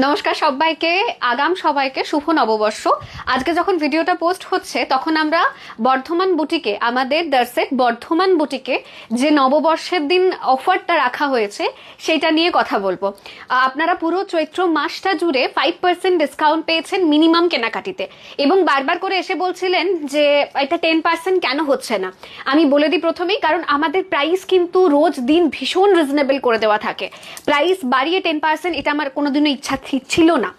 নমস্কার সবাইকে, আগাম সবাইকে শুভ নববর্ষ। আজকে যখন ভিডিওটা পোস্ট হচ্ছে তখন আমরা বর্ধমান বুটিকে, আমাদের দার্সেট বর্ধমান বুটিকে যে নববর্ষের দিন অফারটা রাখা হয়েছে সেটা নিয়ে কথা বলবো। আপনারা পুরো চৈত্র মাসটা জুড়ে 5% ডিসকাউন্ট পেয়েছেন মিনিমাম কেনাকাটিতে, এবং বারবার করে এসে বলছিলেন যে এটা 10% কেন হচ্ছে না। আমি বলে দিই প্রথমেই, কারণ আমাদের প্রাইস কিন্তু রোজ দিন ভীষণ রিজনেবল করে দেওয়া থাকে। প্রাইস বাড়িয়ে 10% এটা আমার কোনোদিনও ইচ্ছা ছিল না।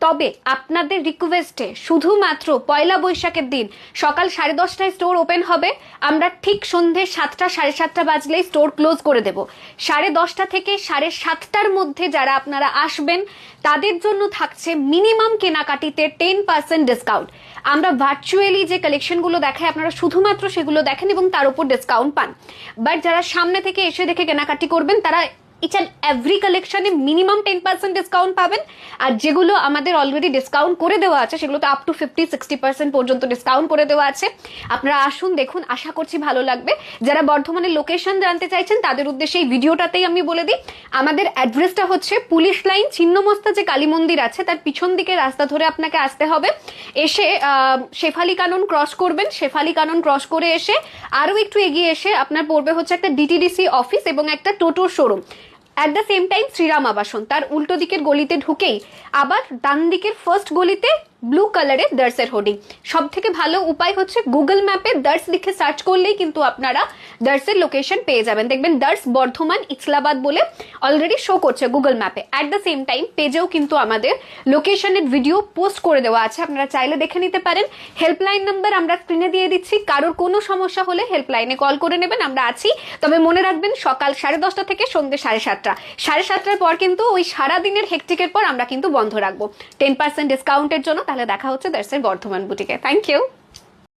তবে আপনাদের রিকোয়েস্টে শুধুমাত্র পয়লা বৈশাখের দিন সকাল 10:30টায় স্টোর ওপেন হবে। আমরা ঠিক সন্ধ্যে 7টা 7:30 বাজলেই স্টোর ক্লোজ করে দেব। 10:30 থেকে 7:30টার মধ্যে যারা আপনারা আসবেন তাদের জন্য থাকছে মিনিমাম কেনাকাটিতে 10% ডিসকাউন্ট। আমরা ভার্চুয়ালি যে কালেকশনগুলো দেখাই আপনারা শুধুমাত্র সেগুলো দেখেন এবং তার উপর ডিসকাউন্ট পান। বাট যারা সামনে থেকে এসে দেখে কেনাকাটি করবেন তারা ইচ অ্যান্ড এভরি কালেকশনে মিনিমাম 10% ডিসকাউন্ট পাবেন। আর যেগুলো আমাদের অলরেডি ডিসকাউন্ট করে দেওয়া আছে সেগুলো তো আপ টু 50-60% পর্যন্ত ডিসকাউন্ট করে দেওয়া আছে। আপনারা আসুন, দেখুন, আশা করছি ভালো লাগবে। যারা বর্ধমানের লোকেশন জানতে চাইছেন তাদের উদ্দেশ্যে এই ভিডিওটাতেই আমি বলে দিই, আমাদের অ্যাড্রেসটা হচ্ছে পুলিশ লাইন, ছিন্নমস্তা যে কালী মন্দির আছে তার পিছন দিকে রাস্তা ধরে আপনাকে আসতে হবে। এসে শেফালি কানন ক্রস করবেন, শেফালি কানন ক্রস করে এসে আরও একটু এগিয়ে এসে আপনার পড়বে হচ্ছে একটা ডিটিডিসি অফিস এবং একটা টোটোর showroom. At the same time Shriram Abasan, তার উল্টো দিকের গলিতে ঢুকেই আবার ডান দিকের ফার্স্ট গলিতে ব্লু কালারের দার্সের হোর্ডিং। সব থেকে ভালো উপায় হচ্ছে গুগল ম্যাপে দার্স লিখে সার্চ করলেই কিন্তু আপনারা দার্সের লোকেশন পেয়ে যাবেন। দেখবেন দার্স বর্ধমান ইসলাবাদ বলে অলরেডি শো করছে গুগল ম্যাপে। অ্যাট দ্য সেম টাইম পেজেও কিন্তু আমাদের লোকেশনের ভিডিও পোস্ট করে দেওয়া আছে, আপনারা চাইলে দেখে নিতে পারেন। হেল্পলাইন নাম্বার আমরা স্ক্রিনে দিয়ে দিচ্ছি, কারোর কোনো সমস্যা হলে হেল্পলাইনে কল করে নেবেন, আমরা আছি। তবে মনে রাখবেন সকাল 10:30 থেকে সন্ধ্যে 7:30, 7:30টার পর কিন্তু ওই সারাদিনের হেকটিকের পর আমরা কিন্তু বন্ধ রাখবো 10% ডিসকাউন্টের জন্য। তাহলে দেখা হচ্ছে দার্সের বর্ধমান বুটিকে। Thank you.